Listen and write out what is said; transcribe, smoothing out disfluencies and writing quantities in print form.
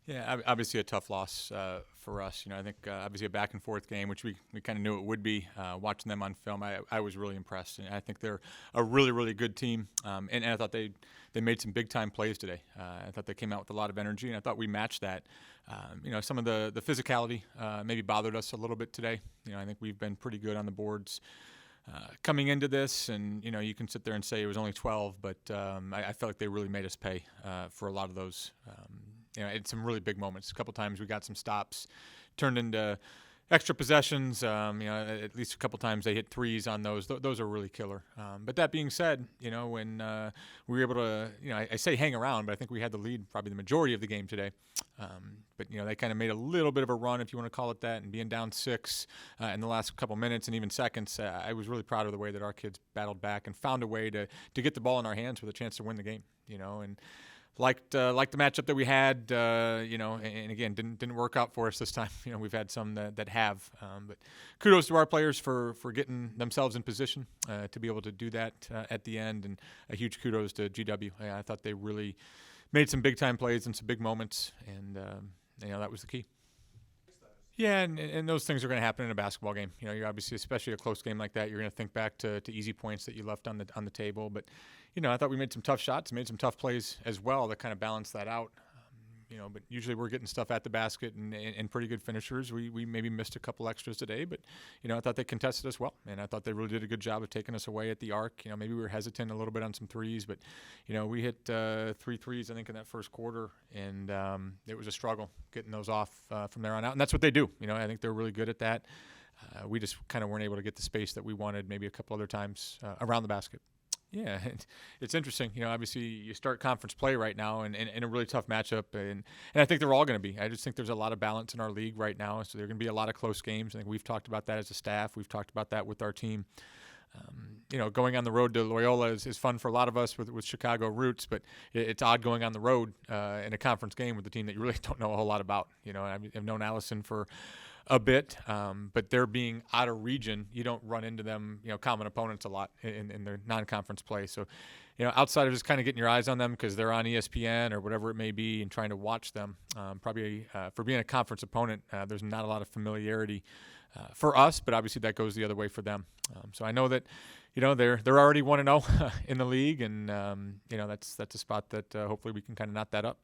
Yeah, obviously a tough loss for us. I think obviously a back and forth game, which we kind of knew it would be. Watching them on film, I was really impressed, and I think they're a really really good team. And I thought they made some big time plays today. I thought they came out with a lot of energy, and I thought we matched that. Some of the physicality maybe bothered us a little bit today. I think we've been pretty good on the boards. Coming into this, and you can sit there and say it was only 12, but I felt like they really made us pay for a lot of those. It's some really big moments. A couple times we got some stops, turned into extra possessions. At least a couple times they hit threes on those. Those are really killer. But that being said, when we were able to, I say hang around, but I think we had the lead probably the majority of the game today. But they kind of made a little bit of a run, if you want to call it that, and being down 6 in the last couple minutes and even seconds, I was really proud of the way that our kids battled back and found a way to get the ball in our hands with a chance to win the game. And liked the matchup that we had, and again didn't work out for us this time. We've had some that have, but kudos to our players for getting themselves in position to be able to do that at the end, and a huge kudos to GW. I thought they really made some big time plays and some big moments, and that was the key. Yeah, and those things are going to happen in a basketball game. You're obviously, especially a close game like that, you're going to think back to easy points that you left on the table. But I thought we made some tough shots, made some tough plays as well that kind of balanced that out. But usually we're getting stuff at the basket and pretty good finishers. We maybe missed a couple extras today, but I thought they contested us well, and I thought they really did a good job of taking us away at the arc. Maybe we were hesitant a little bit on some threes, but we hit 3 threes I think in that first quarter, and it was a struggle getting those off from there on out. And that's what they do. I think they're really good at that. We just kind of weren't able to get the space that we wanted maybe a couple other times around the basket. Yeah, it's interesting. Obviously you start conference play right now and in a really tough matchup, and I think they're all going to be. I just think there's a lot of balance in our league right now, so there are going to be a lot of close games. I think we've talked about that as a staff. We've talked about that with our team. Going on the road to Loyola is fun for a lot of us with Chicago roots, but it's odd going on the road in a conference game with a team that you really don't know a whole lot about. I've known Allison for a bit, but they're being out of region. You don't run into them, common opponents a lot in their non-conference play. So, outside of just kind of getting your eyes on them because they're on ESPN or whatever it may be and trying to watch them, probably for being a conference opponent, there's not a lot of familiarity for us, but obviously that goes the other way for them. So I know that, they're already 1-0 in the league, and that's a spot that hopefully we can kind of knot that up.